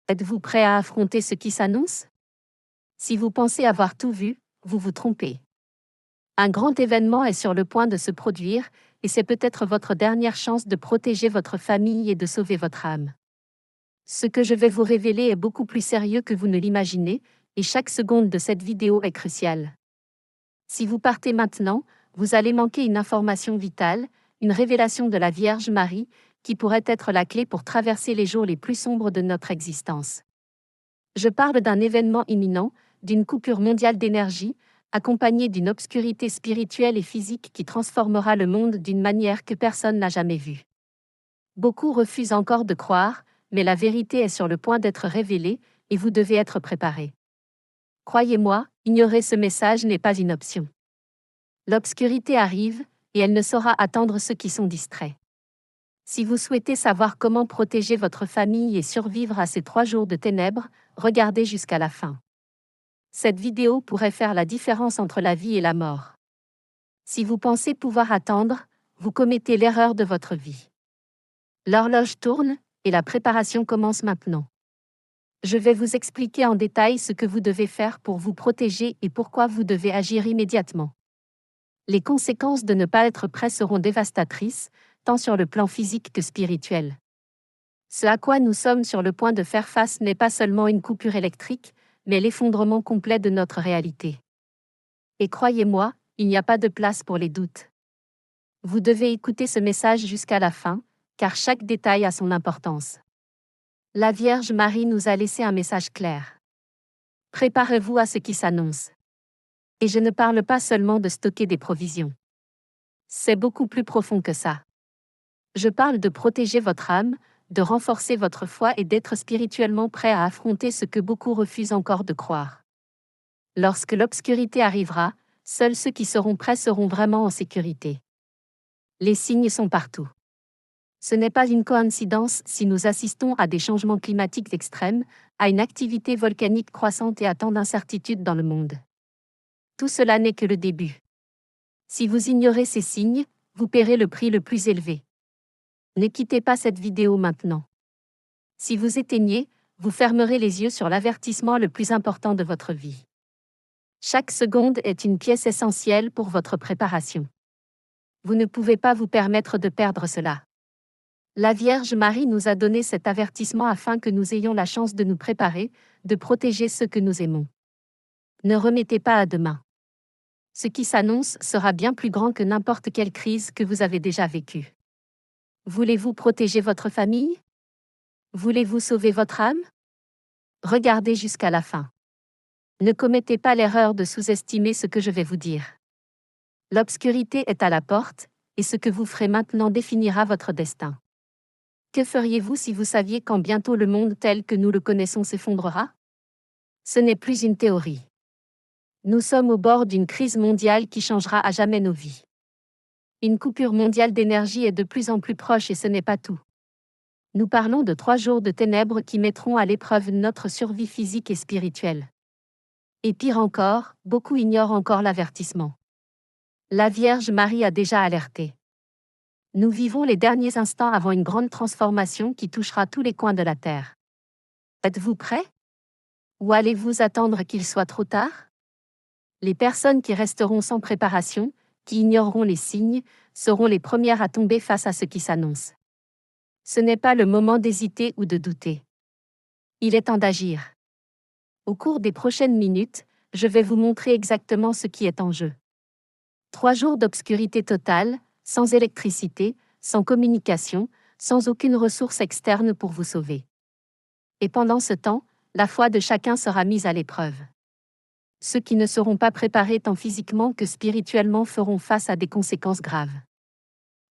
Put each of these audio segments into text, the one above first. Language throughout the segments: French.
Êtes-vous prêt à affronter ce qui s'annonce? Si vous pensez avoir tout vu, vous vous trompez. Un grand événement est sur le point de se produire, et c'est peut-être votre dernière chance de protéger votre famille et de sauver votre âme. Ce que je vais vous révéler est beaucoup plus sérieux que vous ne l'imaginez, et chaque seconde de cette vidéo est cruciale. Si vous partez maintenant, vous allez manquer une information vitale, une révélation de la Vierge Marie, qui pourrait être la clé pour traverser les jours les plus sombres de notre existence. Je parle d'un événement imminent, d'une coupure mondiale d'énergie, accompagnée d'une obscurité spirituelle et physique qui transformera le monde d'une manière que personne n'a jamais vue. Beaucoup refusent encore de croire, mais la vérité est sur le point d'être révélée, et vous devez être préparés. Croyez-moi, ignorer ce message n'est pas une option. L'obscurité arrive, et elle ne saura attendre ceux qui sont distraits. Si vous souhaitez savoir comment protéger votre famille et survivre à ces 3 jours de ténèbres, regardez jusqu'à la fin. Cette vidéo pourrait faire la différence entre la vie et la mort. Si vous pensez pouvoir attendre, vous commettez l'erreur de votre vie. L'horloge tourne, et la préparation commence maintenant. Je vais vous expliquer en détail ce que vous devez faire pour vous protéger et pourquoi vous devez agir immédiatement. Les conséquences de ne pas être prêt seront dévastatrices, tant sur le plan physique que spirituel. Ce à quoi nous sommes sur le point de faire face n'est pas seulement une coupure électrique, mais l'effondrement complet de notre réalité. Et croyez-moi, il n'y a pas de place pour les doutes. Vous devez écouter ce message jusqu'à la fin, car chaque détail a son importance. La Vierge Marie nous a laissé un message clair. Préparez-vous à ce qui s'annonce. Et je ne parle pas seulement de stocker des provisions. C'est beaucoup plus profond que ça. Je parle de protéger votre âme, de renforcer votre foi et d'être spirituellement prêt à affronter ce que beaucoup refusent encore de croire. Lorsque l'obscurité arrivera, seuls ceux qui seront prêts seront vraiment en sécurité. Les signes sont partout. Ce n'est pas une coïncidence si nous assistons à des changements climatiques extrêmes, à une activité volcanique croissante et à tant d'incertitudes dans le monde. Tout cela n'est que le début. Si vous ignorez ces signes, vous paierez le prix le plus élevé. Ne quittez pas cette vidéo maintenant. Si vous éteignez, vous fermerez les yeux sur l'avertissement le plus important de votre vie. Chaque seconde est une pièce essentielle pour votre préparation. Vous ne pouvez pas vous permettre de perdre cela. La Vierge Marie nous a donné cet avertissement afin que nous ayons la chance de nous préparer, de protéger ceux que nous aimons. Ne remettez pas à demain. Ce qui s'annonce sera bien plus grand que n'importe quelle crise que vous avez déjà vécue. Voulez-vous protéger votre famille? Voulez-vous sauver votre âme? Regardez jusqu'à la fin. Ne commettez pas l'erreur de sous-estimer ce que je vais vous dire. L'obscurité est à la porte, et ce que vous ferez maintenant définira votre destin. Que feriez-vous si vous saviez quand bientôt le monde tel que nous le connaissons s'effondrera? Ce n'est plus une théorie. Nous sommes au bord d'une crise mondiale qui changera à jamais nos vies. Une coupure mondiale d'énergie est de plus en plus proche et ce n'est pas tout. Nous parlons de 3 jours de ténèbres qui mettront à l'épreuve notre survie physique et spirituelle. Et pire encore, beaucoup ignorent encore l'avertissement. La Vierge Marie a déjà alerté. Nous vivons les derniers instants avant une grande transformation qui touchera tous les coins de la Terre. Êtes-vous prêts? Ou allez-vous attendre qu'il soit trop tard? Les personnes qui resteront sans préparation, qui ignoreront les signes, seront les premières à tomber face à ce qui s'annonce. Ce n'est pas le moment d'hésiter ou de douter. Il est temps d'agir. Au cours des prochaines minutes, je vais vous montrer exactement ce qui est en jeu. 3 jours d'obscurité totale, sans électricité, sans communication, sans aucune ressource externe pour vous sauver. Et pendant ce temps, la foi de chacun sera mise à l'épreuve. Ceux qui ne seront pas préparés tant physiquement que spirituellement feront face à des conséquences graves.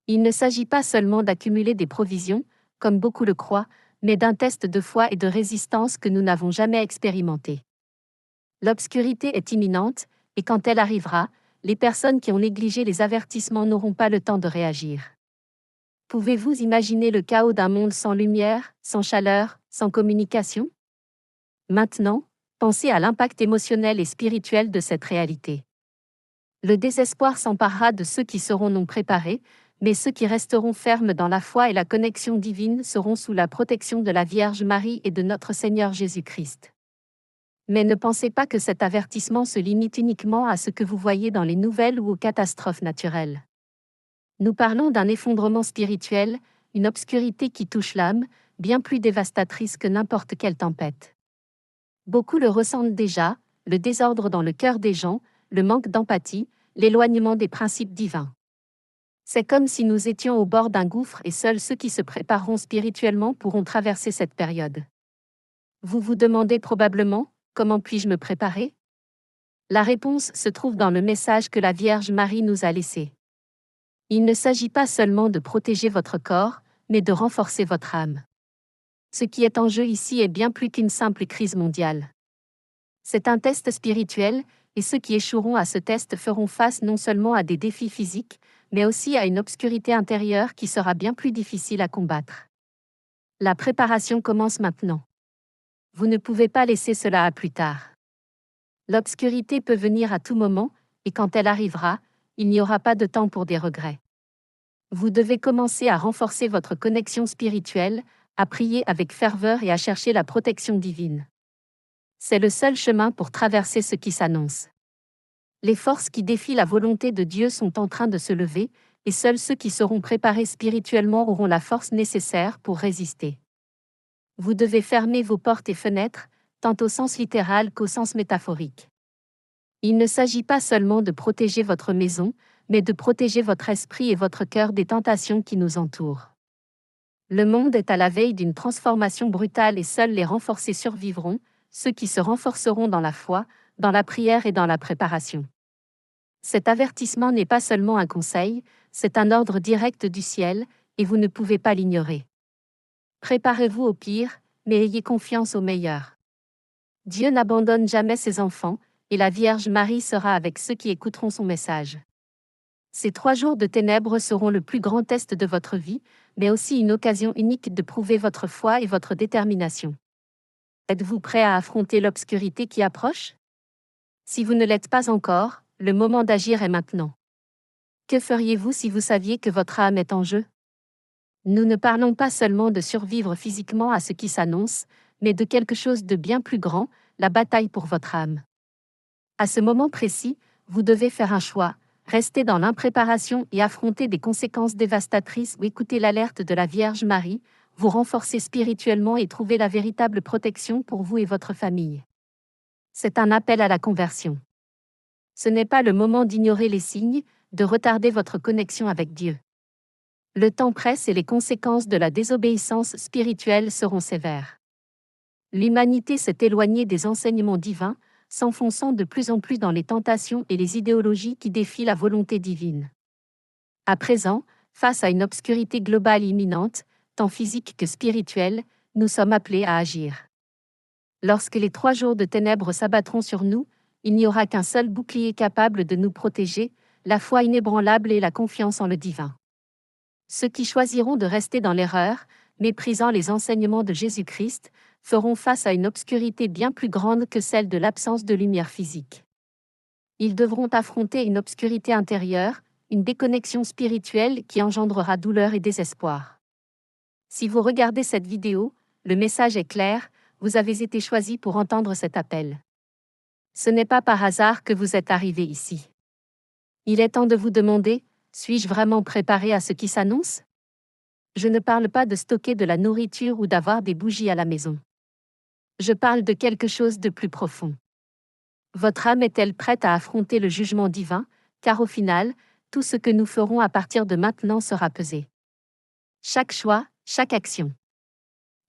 Il ne s'agit pas seulement d'accumuler des provisions, comme beaucoup le croient, mais d'un test de foi et de résistance que nous n'avons jamais expérimenté. L'obscurité est imminente, et quand elle arrivera, les personnes qui ont négligé les avertissements n'auront pas le temps de réagir. Pouvez-vous imaginer le chaos d'un monde sans lumière, sans chaleur, sans communication? Maintenant, pensez à l'impact émotionnel et spirituel de cette réalité. Le désespoir s'emparera de ceux qui seront non préparés, Mais ceux qui resteront fermes dans la foi et la connexion divine seront sous la protection de la Vierge Marie et de notre Seigneur Jésus-Christ. Mais ne pensez pas que cet avertissement se limite uniquement à ce que vous voyez dans les nouvelles ou aux catastrophes naturelles. Nous parlons d'un effondrement spirituel, une obscurité qui touche l'âme, bien plus dévastatrice que n'importe quelle tempête. Beaucoup le ressentent déjà, le désordre dans le cœur des gens, le manque d'empathie, l'éloignement des principes divins. C'est comme si nous étions au bord d'un gouffre et seuls ceux qui se prépareront spirituellement pourront traverser cette période. Vous vous demandez probablement, comment puis-je me préparer? La réponse se trouve dans le message que la Vierge Marie nous a laissé. Il ne s'agit pas seulement de protéger votre corps, mais de renforcer votre âme. Ce qui est en jeu ici est bien plus qu'une simple crise mondiale. C'est un test spirituel, et ceux qui échoueront à ce test feront face non seulement à des défis physiques, mais aussi à une obscurité intérieure qui sera bien plus difficile à combattre. La préparation commence maintenant. Vous ne pouvez pas laisser cela à plus tard. L'obscurité peut venir à tout moment, et quand elle arrivera, il n'y aura pas de temps pour des regrets. Vous devez commencer à renforcer votre connexion spirituelle, à prier avec ferveur et à chercher la protection divine. C'est le seul chemin pour traverser ce qui s'annonce. Les forces qui défient la volonté de Dieu sont en train de se lever, et seuls ceux qui seront préparés spirituellement auront la force nécessaire pour résister. Vous devez fermer vos portes et fenêtres, tant au sens littéral qu'au sens métaphorique. Il ne s'agit pas seulement de protéger votre maison, mais de protéger votre esprit et votre cœur des tentations qui nous entourent. Le monde est à la veille d'une transformation brutale et seuls les renforcés survivront, ceux qui se renforceront dans la foi, dans la prière et dans la préparation. Cet avertissement n'est pas seulement un conseil, c'est un ordre direct du ciel, et vous ne pouvez pas l'ignorer. Préparez-vous au pire, mais ayez confiance au meilleur. Dieu n'abandonne jamais ses enfants, et la Vierge Marie sera avec ceux qui écouteront son message. Ces 3 jours de ténèbres seront le plus grand test de votre vie, mais aussi une occasion unique de prouver votre foi et votre détermination. Êtes-vous prêt à affronter l'obscurité qui approche? Si vous ne l'êtes pas encore, le moment d'agir est maintenant. Que feriez-vous si vous saviez que votre âme est en jeu? Nous ne parlons pas seulement de survivre physiquement à ce qui s'annonce, mais de quelque chose de bien plus grand, la bataille pour votre âme. À ce moment précis, vous devez faire un choix, rester dans l'impréparation et affronter des conséquences dévastatrices ou écouter l'alerte de la Vierge Marie, vous renforcer spirituellement et trouver la véritable protection pour vous et votre famille. C'est un appel à la conversion. Ce n'est pas le moment d'ignorer les signes, de retarder votre connexion avec Dieu. Le temps presse et les conséquences de la désobéissance spirituelle seront sévères. L'humanité s'est éloignée des enseignements divins, s'enfonçant de plus en plus dans les tentations et les idéologies qui défient la volonté divine. À présent, face à une obscurité globale imminente, tant physique que spirituelle, nous sommes appelés à agir. Lorsque les 3 jours de ténèbres s'abattront sur nous, il n'y aura qu'un seul bouclier capable de nous protéger, la foi inébranlable et la confiance en le divin. Ceux qui choisiront de rester dans l'erreur, méprisant les enseignements de Jésus-Christ, feront face à une obscurité bien plus grande que celle de l'absence de lumière physique. Ils devront affronter une obscurité intérieure, une déconnexion spirituelle qui engendrera douleur et désespoir. Si vous regardez cette vidéo, le message est clair, vous avez été choisi pour entendre cet appel. Ce n'est pas par hasard que vous êtes arrivé ici. Il est temps de vous demander, suis-je vraiment préparé à ce qui s'annonce? Je ne parle pas de stocker de la nourriture ou d'avoir des bougies à la maison. Je parle de quelque chose de plus profond. Votre âme est-elle prête à affronter le jugement divin, car au final, tout ce que nous ferons à partir de maintenant sera pesé. Chaque choix, chaque action.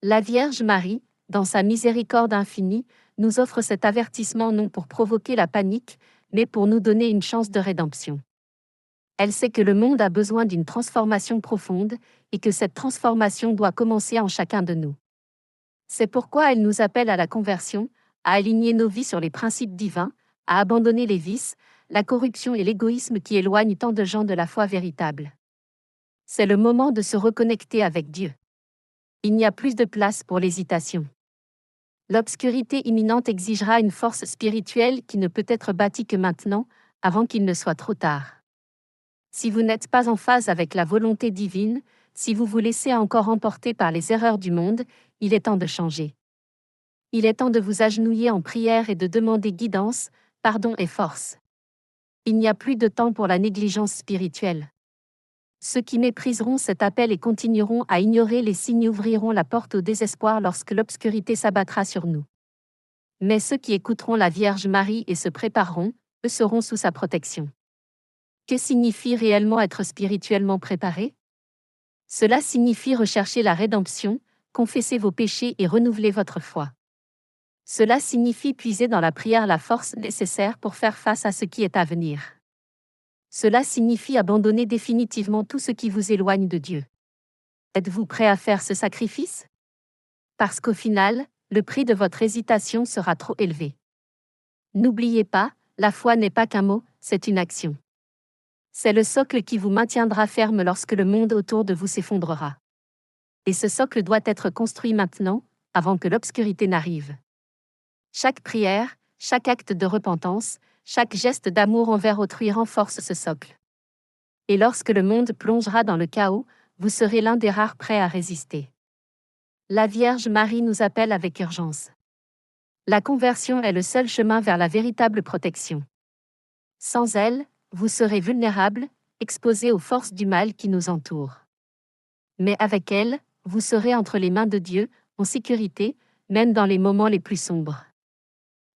La Vierge Marie, dans sa miséricorde infinie, nous offre cet avertissement non pour provoquer la panique, mais pour nous donner une chance de rédemption. Elle sait que le monde a besoin d'une transformation profonde, et que cette transformation doit commencer en chacun de nous. C'est pourquoi elle nous appelle à la conversion, à aligner nos vies sur les principes divins, à abandonner les vices, la corruption et l'égoïsme qui éloignent tant de gens de la foi véritable. C'est le moment de se reconnecter avec Dieu. Il n'y a plus de place pour l'hésitation. L'obscurité imminente exigera une force spirituelle qui ne peut être bâtie que maintenant, avant qu'il ne soit trop tard. Si vous n'êtes pas en phase avec la volonté divine, si vous vous laissez encore emporter par les erreurs du monde, il est temps de changer. Il est temps de vous agenouiller en prière et de demander guidance, pardon et force. Il n'y a plus de temps pour la négligence spirituelle. Ceux qui mépriseront cet appel et continueront à ignorer les signes ouvriront la porte au désespoir lorsque l'obscurité s'abattra sur nous. Mais ceux qui écouteront la Vierge Marie et se prépareront, eux seront sous sa protection. Que signifie réellement être spirituellement préparé? Cela signifie rechercher la rédemption, confesser vos péchés et renouveler votre foi. Cela signifie puiser dans la prière la force nécessaire pour faire face à ce qui est à venir. Cela signifie abandonner définitivement tout ce qui vous éloigne de Dieu. Êtes-vous prêt à faire ce sacrifice? Parce qu'au final, le prix de votre hésitation sera trop élevé. N'oubliez pas, la foi n'est pas qu'un mot, c'est une action. C'est le socle qui vous maintiendra ferme lorsque le monde autour de vous s'effondrera. Et ce socle doit être construit maintenant, avant que l'obscurité n'arrive. Chaque prière, chaque acte de repentance, chaque geste d'amour envers autrui renforce ce socle. Et lorsque le monde plongera dans le chaos, vous serez l'un des rares prêts à résister. La Vierge Marie nous appelle avec urgence. La conversion est le seul chemin vers la véritable protection. Sans elle, vous serez vulnérables, exposés aux forces du mal qui nous entourent. Mais avec elle, vous serez entre les mains de Dieu, en sécurité, même dans les moments les plus sombres.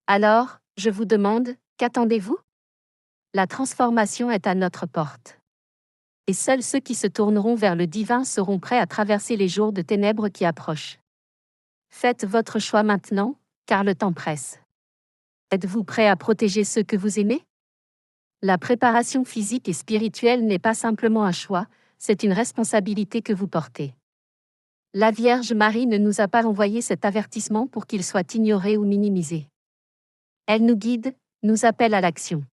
Alors, je vous demande, qu'attendez-vous? La transformation est à notre porte. Et seuls ceux qui se tourneront vers le divin seront prêts à traverser les jours de ténèbres qui approchent. Faites votre choix maintenant, car le temps presse. Êtes-vous prêt à protéger ceux que vous aimez? La préparation physique et spirituelle n'est pas simplement un choix, c'est une responsabilité que vous portez. La Vierge Marie ne nous a pas envoyé cet avertissement pour qu'il soit ignoré ou minimisé. Elle nous guide, nous appelle à l'action.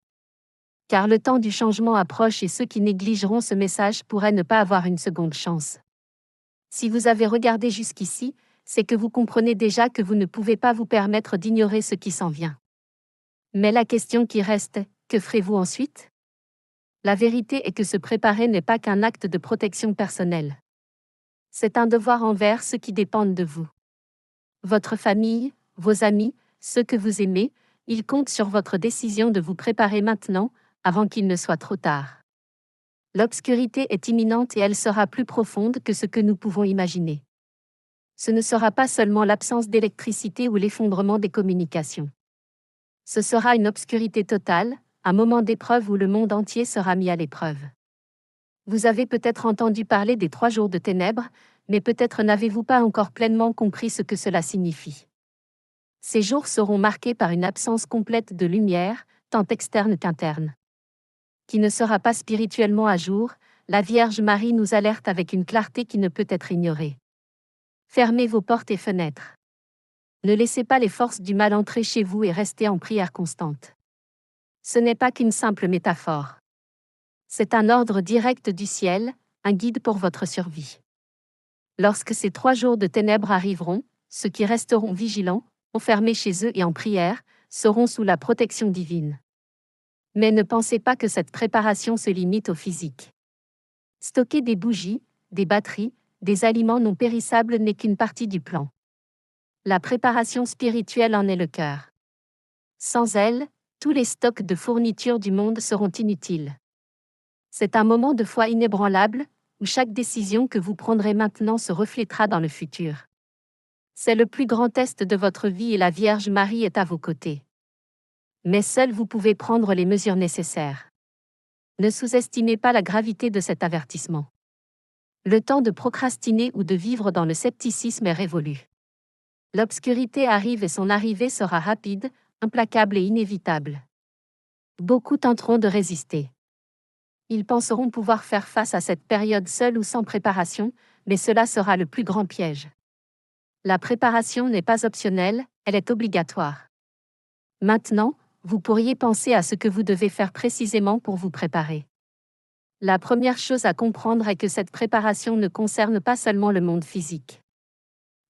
Car le temps du changement approche et ceux qui négligeront ce message pourraient ne pas avoir une seconde chance. Si vous avez regardé jusqu'ici, c'est que vous comprenez déjà que vous ne pouvez pas vous permettre d'ignorer ce qui s'en vient. Mais la question qui reste, que ferez-vous ensuite? La vérité est que se préparer n'est pas qu'un acte de protection personnelle. C'est un devoir envers ceux qui dépendent de vous. Votre famille, vos amis, ceux que vous aimez, ils comptent sur votre décision de vous préparer maintenant, avant qu'il ne soit trop tard. L'obscurité est imminente et elle sera plus profonde que ce que nous pouvons imaginer. Ce ne sera pas seulement l'absence d'électricité ou l'effondrement des communications. Ce sera une obscurité totale, un moment d'épreuve où le monde entier sera mis à l'épreuve. Vous avez peut-être entendu parler des 3 jours de ténèbres, mais peut-être n'avez-vous pas encore pleinement compris ce que cela signifie. Ces jours seront marqués par une absence complète de lumière, tant externe qu'interne. Qui ne sera pas spirituellement à jour, la Vierge Marie nous alerte avec une clarté qui ne peut être ignorée. Fermez vos portes et fenêtres. Ne laissez pas les forces du mal entrer chez vous et restez en prière constante. Ce n'est pas qu'une simple métaphore. C'est un ordre direct du ciel, un guide pour votre survie. Lorsque ces 3 jours de ténèbres arriveront, ceux qui resteront vigilants, enfermés chez eux et en prière, seront sous la protection divine. Mais ne pensez pas que cette préparation se limite au physique. Stocker des bougies, des batteries, des aliments non périssables n'est qu'une partie du plan. La préparation spirituelle en est le cœur. Sans elle, tous les stocks de fournitures du monde seront inutiles. C'est un moment de foi inébranlable, où chaque décision que vous prendrez maintenant se reflétera dans le futur. C'est le plus grand test de votre vie et la Vierge Marie est à vos côtés. Mais seul vous pouvez prendre les mesures nécessaires. Ne sous-estimez pas la gravité de cet avertissement. Le temps de procrastiner ou de vivre dans le scepticisme est révolu. L'obscurité arrive et son arrivée sera rapide, implacable et inévitable. Beaucoup tenteront de résister. Ils penseront pouvoir faire face à cette période seule ou sans préparation, mais cela sera le plus grand piège. La préparation n'est pas optionnelle, elle est obligatoire. Maintenant, vous pourriez penser à ce que vous devez faire précisément pour vous préparer. La première chose à comprendre est que cette préparation ne concerne pas seulement le monde physique.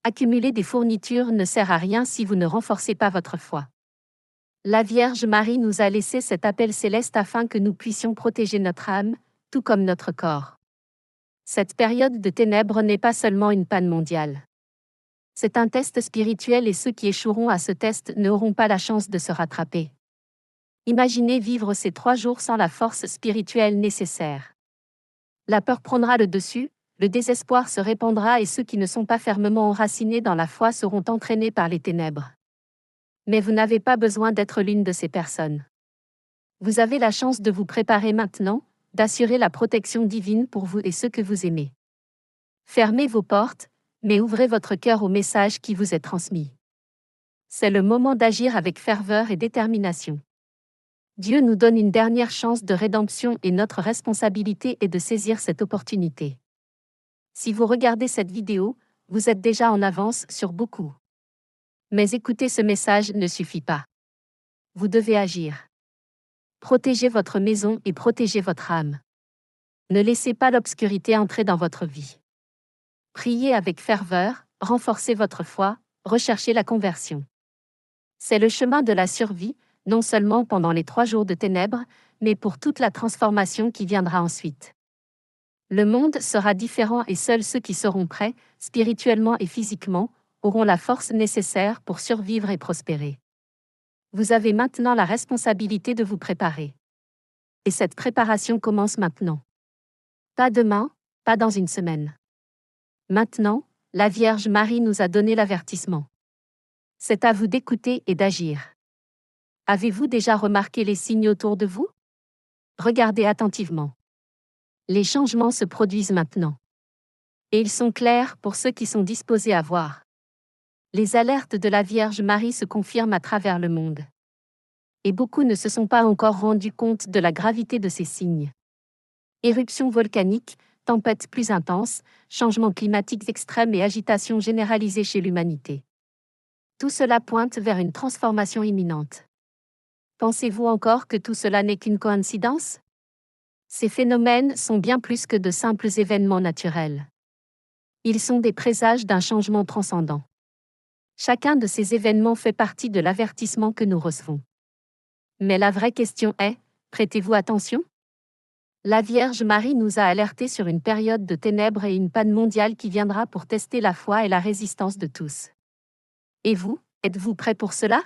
Accumuler des fournitures ne sert à rien si vous ne renforcez pas votre foi. La Vierge Marie nous a laissé cet appel céleste afin que nous puissions protéger notre âme, tout comme notre corps. Cette période de ténèbres n'est pas seulement une panne mondiale. C'est un test spirituel et ceux qui échoueront à ce test n'auront pas la chance de se rattraper. Imaginez vivre ces 3 jours sans la force spirituelle nécessaire. La peur prendra le dessus, le désespoir se répandra et ceux qui ne sont pas fermement enracinés dans la foi seront entraînés par les ténèbres. Mais vous n'avez pas besoin d'être l'une de ces personnes. Vous avez la chance de vous préparer maintenant, d'assurer la protection divine pour vous et ceux que vous aimez. Fermez vos portes, mais ouvrez votre cœur au message qui vous est transmis. C'est le moment d'agir avec ferveur et détermination. Dieu nous donne une dernière chance de rédemption et notre responsabilité est de saisir cette opportunité. Si vous regardez cette vidéo, vous êtes déjà en avance sur beaucoup. Mais écouter ce message ne suffit pas. Vous devez agir. Protégez votre maison et protégez votre âme. Ne laissez pas l'obscurité entrer dans votre vie. Priez avec ferveur, renforcez votre foi, recherchez la conversion. C'est le chemin de la survie, non seulement pendant les 3 jours de ténèbres, mais pour toute la transformation qui viendra ensuite. Le monde sera différent et seuls ceux qui seront prêts, spirituellement et physiquement, auront la force nécessaire pour survivre et prospérer. Vous avez maintenant la responsabilité de vous préparer. Et cette préparation commence maintenant. Pas demain, pas dans une semaine. Maintenant, la Vierge Marie nous a donné l'avertissement. C'est à vous d'écouter et d'agir. Avez-vous déjà remarqué les signes autour de vous? Regardez attentivement. Les changements se produisent maintenant. Et ils sont clairs pour ceux qui sont disposés à voir. Les alertes de la Vierge Marie se confirment à travers le monde. Et beaucoup ne se sont pas encore rendus compte de la gravité de ces signes. Éruptions volcaniques, tempêtes plus intenses, changements climatiques extrêmes et agitation généralisée chez l'humanité. Tout cela pointe vers une transformation imminente. Pensez-vous encore que tout cela n'est qu'une coïncidence? Ces phénomènes sont bien plus que de simples événements naturels. Ils sont des présages d'un changement transcendant. Chacun de ces événements fait partie de l'avertissement que nous recevons. Mais la vraie question est, prêtez-vous attention? La Vierge Marie nous a alertés sur une période de ténèbres et une panne mondiale qui viendra pour tester la foi et la résistance de tous. Et vous, êtes-vous prêts pour cela?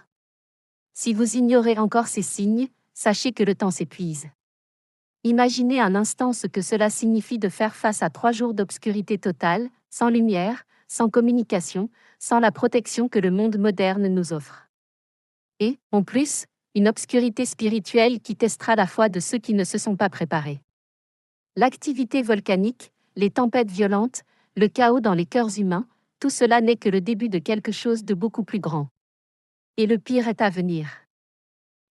Si vous ignorez encore ces signes, sachez que le temps s'épuise. Imaginez un instant ce que cela signifie de faire face à 3 jours d'obscurité totale, sans lumière, sans communication, sans la protection que le monde moderne nous offre. Et, en plus, une obscurité spirituelle qui testera la foi de ceux qui ne se sont pas préparés. L'activité volcanique, les tempêtes violentes, le chaos dans les cœurs humains, tout cela n'est que le début de quelque chose de beaucoup plus grand. Et le pire est à venir.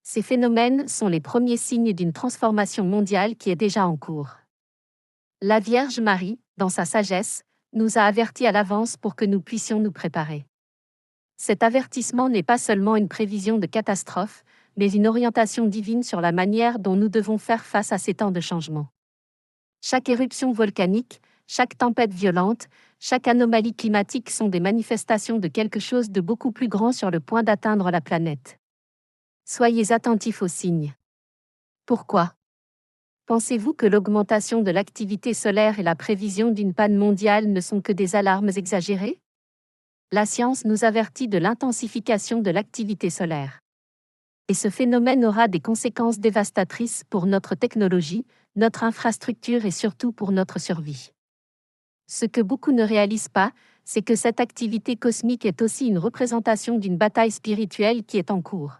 Ces phénomènes sont les premiers signes d'une transformation mondiale qui est déjà en cours. La Vierge Marie, dans sa sagesse, nous a avertis à l'avance pour que nous puissions nous préparer. Cet avertissement n'est pas seulement une prévision de catastrophe, mais une orientation divine sur la manière dont nous devons faire face à ces temps de changement. Chaque éruption volcanique, chaque tempête violente, chaque anomalie climatique sont des manifestations de quelque chose de beaucoup plus grand sur le point d'atteindre la planète. Soyez attentifs aux signes. Pourquoi? Pensez-vous que l'augmentation de l'activité solaire et la prévision d'une panne mondiale ne sont que des alarmes exagérées? La science nous avertit de l'intensification de l'activité solaire. Et ce phénomène aura des conséquences dévastatrices pour notre technologie, notre infrastructure et surtout pour notre survie. Ce que beaucoup ne réalisent pas, c'est que cette activité cosmique est aussi une représentation d'une bataille spirituelle qui est en cours.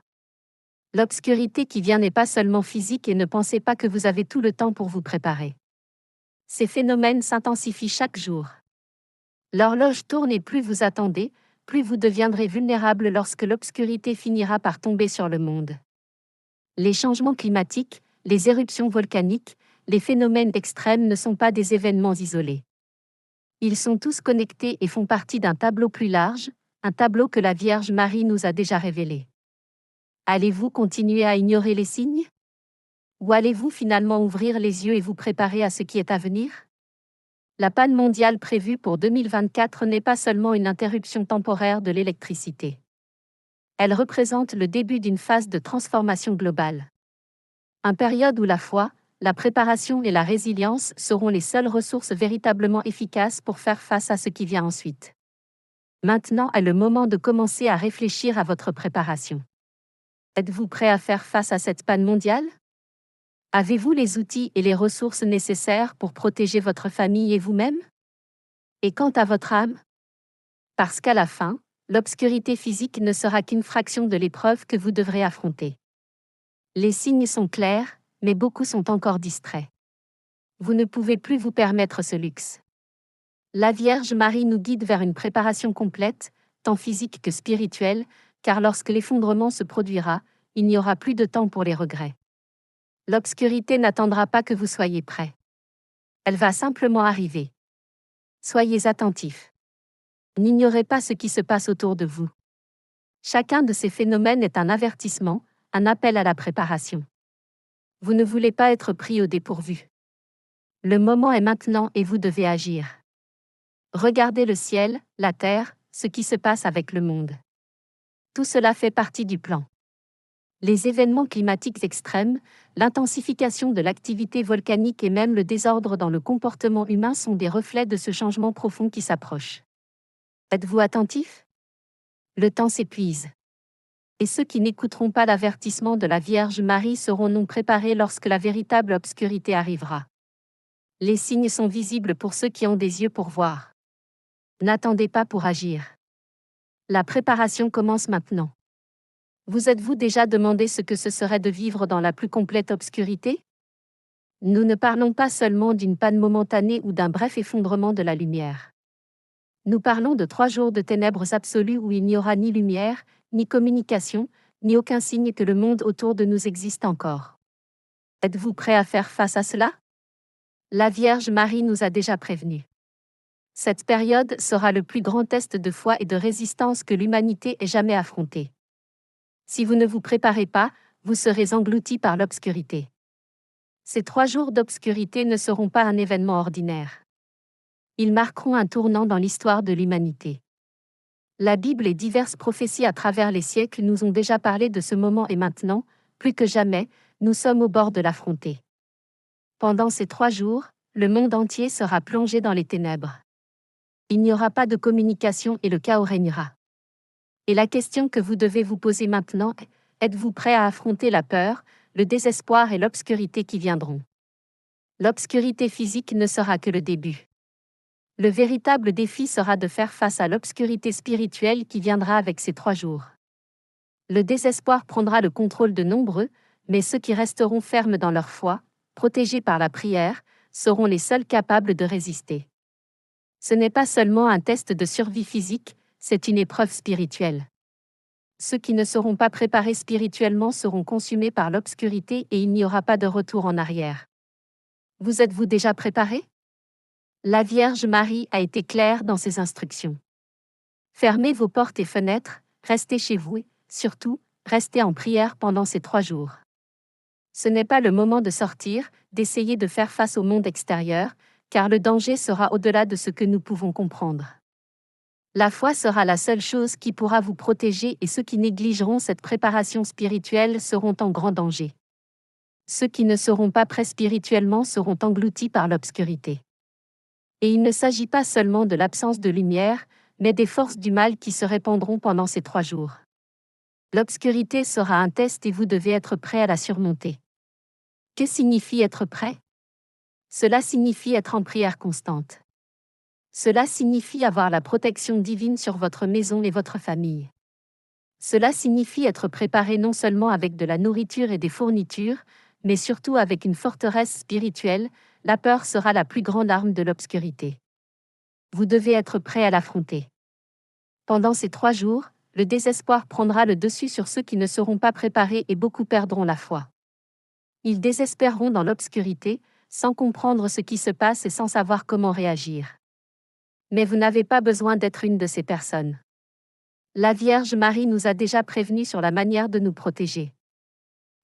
L'obscurité qui vient n'est pas seulement physique et ne pensez pas que vous avez tout le temps pour vous préparer. Ces phénomènes s'intensifient chaque jour. L'horloge tourne et plus vous attendez, plus vous deviendrez vulnérable lorsque l'obscurité finira par tomber sur le monde. Les changements climatiques, les éruptions volcaniques, les phénomènes extrêmes ne sont pas des événements isolés. Ils sont tous connectés et font partie d'un tableau plus large, un tableau que la Vierge Marie nous a déjà révélé. Allez-vous continuer à ignorer les signes? Ou allez-vous finalement ouvrir les yeux et vous préparer à ce qui est à venir? La panne mondiale prévue pour 2024 n'est pas seulement une interruption temporaire de l'électricité. Elle représente le début d'une phase de transformation globale. Une période où la foi, la préparation et la résilience seront les seules ressources véritablement efficaces pour faire face à ce qui vient ensuite. Maintenant est le moment de commencer à réfléchir à votre préparation. Êtes-vous prêt à faire face à cette panne mondiale? Avez-vous les outils et les ressources nécessaires pour protéger votre famille et vous-même? Et quant à votre âme? Parce qu'à la fin, l'obscurité physique ne sera qu'une fraction de l'épreuve que vous devrez affronter. Les signes sont clairs, mais beaucoup sont encore distraits. Vous ne pouvez plus vous permettre ce luxe. La Vierge Marie nous guide vers une préparation complète, tant physique que spirituelle, car lorsque l'effondrement se produira, il n'y aura plus de temps pour les regrets. L'obscurité n'attendra pas que vous soyez prêts. Elle va simplement arriver. Soyez attentifs. N'ignorez pas ce qui se passe autour de vous. Chacun de ces phénomènes est un avertissement, un appel à la préparation. Vous ne voulez pas être pris au dépourvu. Le moment est maintenant et vous devez agir. Regardez le ciel, la terre, ce qui se passe avec le monde. Tout cela fait partie du plan. Les événements climatiques extrêmes, l'intensification de l'activité volcanique et même le désordre dans le comportement humain sont des reflets de ce changement profond qui s'approche. Êtes-vous attentif? Le temps s'épuise. Et ceux qui n'écouteront pas l'avertissement de la Vierge Marie seront non préparés lorsque la véritable obscurité arrivera. Les signes sont visibles pour ceux qui ont des yeux pour voir. N'attendez pas pour agir. La préparation commence maintenant. Vous êtes-vous déjà demandé ce que ce serait de vivre dans la plus complète obscurité? Nous ne parlons pas seulement d'une panne momentanée ou d'un bref effondrement de la lumière. Nous parlons de 3 jours de ténèbres absolues où il n'y aura ni lumière, ni communication, ni aucun signe que le monde autour de nous existe encore. Êtes-vous prêt à faire face à cela? La Vierge Marie nous a déjà prévenus. Cette période sera le plus grand test de foi et de résistance que l'humanité ait jamais affronté. Si vous ne vous préparez pas, vous serez engloutis par l'obscurité. Ces 3 jours d'obscurité ne seront pas un événement ordinaire. Ils marqueront un tournant dans l'histoire de l'humanité. La Bible et diverses prophéties à travers les siècles nous ont déjà parlé de ce moment et maintenant, plus que jamais, nous sommes au bord de l'affronter. Pendant ces 3 jours, le monde entier sera plongé dans les ténèbres. Il n'y aura pas de communication et le chaos régnera. Et la question que vous devez vous poser maintenant est, êtes-vous prêt à affronter la peur, le désespoir et l'obscurité qui viendront? L'obscurité physique ne sera que le début. Le véritable défi sera de faire face à l'obscurité spirituelle qui viendra avec ces 3 jours. Le désespoir prendra le contrôle de nombreux, mais ceux qui resteront fermes dans leur foi, protégés par la prière, seront les seuls capables de résister. Ce n'est pas seulement un test de survie physique, c'est une épreuve spirituelle. Ceux qui ne seront pas préparés spirituellement seront consumés par l'obscurité et il n'y aura pas de retour en arrière. Vous êtes-vous déjà préparés? La Vierge Marie a été claire dans ses instructions. Fermez vos portes et fenêtres, restez chez vous et, surtout, restez en prière pendant ces 3 jours. Ce n'est pas le moment de sortir, d'essayer de faire face au monde extérieur, car le danger sera au-delà de ce que nous pouvons comprendre. La foi sera la seule chose qui pourra vous protéger et ceux qui négligeront cette préparation spirituelle seront en grand danger. Ceux qui ne seront pas prêts spirituellement seront engloutis par l'obscurité. Et il ne s'agit pas seulement de l'absence de lumière, mais des forces du mal qui se répandront pendant ces 3 jours. L'obscurité sera un test et vous devez être prêt à la surmonter. Que signifie être prêt? Cela signifie être en prière constante. Cela signifie avoir la protection divine sur votre maison et votre famille. Cela signifie être préparé non seulement avec de la nourriture et des fournitures, mais surtout avec une forteresse spirituelle. La peur sera la plus grande arme de l'obscurité. Vous devez être prêt à l'affronter. Pendant ces 3 jours, le désespoir prendra le dessus sur ceux qui ne seront pas préparés et beaucoup perdront la foi. Ils désespéreront dans l'obscurité, sans comprendre ce qui se passe et sans savoir comment réagir. Mais vous n'avez pas besoin d'être une de ces personnes. La Vierge Marie nous a déjà prévenus sur la manière de nous protéger.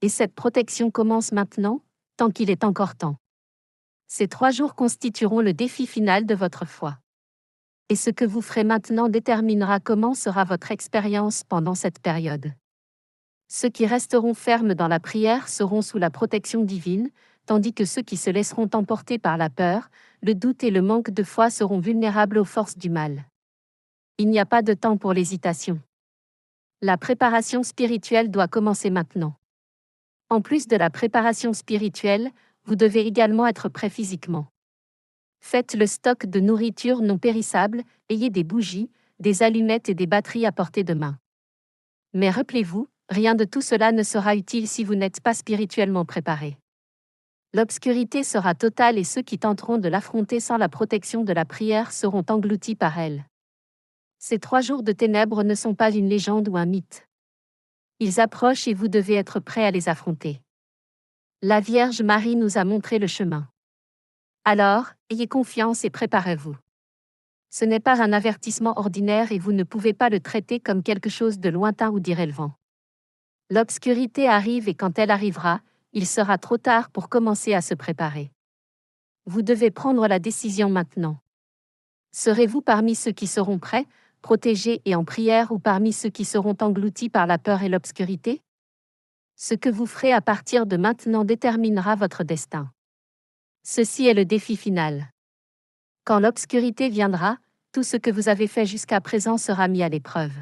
Et cette protection commence maintenant, tant qu'il est encore temps. Ces 3 jours constitueront le défi final de votre foi. Et ce que vous ferez maintenant déterminera comment sera votre expérience pendant cette période. Ceux qui resteront fermes dans la prière seront sous la protection divine, tandis que ceux qui se laisseront emporter par la peur, le doute et le manque de foi seront vulnérables aux forces du mal. Il n'y a pas de temps pour l'hésitation. La préparation spirituelle doit commencer maintenant. En plus de la préparation spirituelle, vous devez également être prêt physiquement. Faites le stock de nourriture non périssable, ayez des bougies, des allumettes et des batteries à portée de main. Mais rappelez-vous, rien de tout cela ne sera utile si vous n'êtes pas spirituellement préparé. L'obscurité sera totale et ceux qui tenteront de l'affronter sans la protection de la prière seront engloutis par elle. Ces 3 jours de ténèbres ne sont pas une légende ou un mythe. Ils approchent et vous devez être prêt à les affronter. La Vierge Marie nous a montré le chemin. Alors, ayez confiance et préparez-vous. Ce n'est pas un avertissement ordinaire et vous ne pouvez pas le traiter comme quelque chose de lointain ou d'irrélevant. L'obscurité arrive et quand elle arrivera, il sera trop tard pour commencer à se préparer. Vous devez prendre la décision maintenant. Serez-vous parmi ceux qui seront prêts, protégés et en prière ou parmi ceux qui seront engloutis par la peur et l'obscurité? Ce que vous ferez à partir de maintenant déterminera votre destin. Ceci est le défi final. Quand l'obscurité viendra, tout ce que vous avez fait jusqu'à présent sera mis à l'épreuve.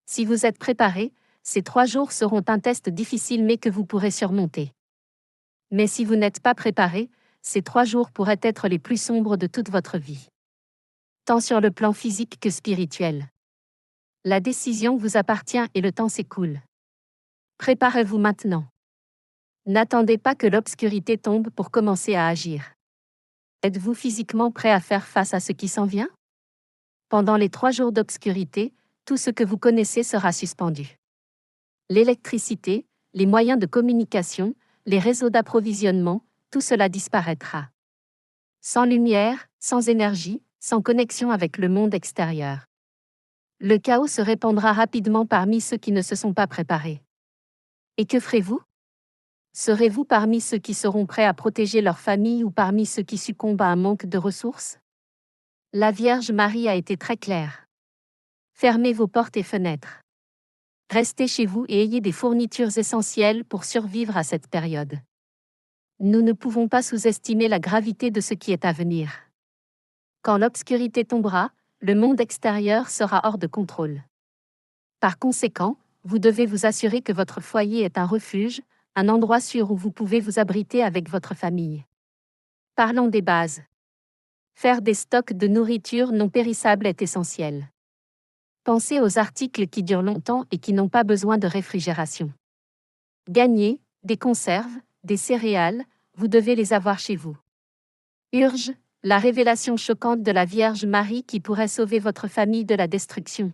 Si vous êtes préparé, ces 3 jours seront un test difficile mais que vous pourrez surmonter. Mais si vous n'êtes pas préparé, ces 3 jours pourraient être les plus sombres de toute votre vie. Tant sur le plan physique que spirituel. La décision vous appartient et le temps s'écoule. Préparez-vous maintenant. N'attendez pas que l'obscurité tombe pour commencer à agir. Êtes-vous physiquement prêt à faire face à ce qui s'en vient? Pendant les 3 jours d'obscurité, tout ce que vous connaissez sera suspendu. L'électricité, les moyens de communication, les réseaux d'approvisionnement, tout cela disparaîtra. Sans lumière, sans énergie, sans connexion avec le monde extérieur. Le chaos se répandra rapidement parmi ceux qui ne se sont pas préparés. Et que ferez-vous? Serez-vous parmi ceux qui seront prêts à protéger leur famille ou parmi ceux qui succombent à un manque de ressources? La Vierge Marie a été très claire. Fermez vos portes et fenêtres. Restez chez vous et ayez des fournitures essentielles pour survivre à cette période. Nous ne pouvons pas sous-estimer la gravité de ce qui est à venir. Quand l'obscurité tombera, le monde extérieur sera hors de contrôle. Par conséquent, vous devez vous assurer que votre foyer est un refuge, un endroit sûr où vous pouvez vous abriter avec votre famille. Parlons des bases. Faire des stocks de nourriture non périssable est essentiel. Pensez aux articles qui durent longtemps et qui n'ont pas besoin de réfrigération. Gagnez, des conserves, des céréales, vous devez les avoir chez vous. Urge, la révélation choquante de la Vierge Marie qui pourrait sauver votre famille de la destruction.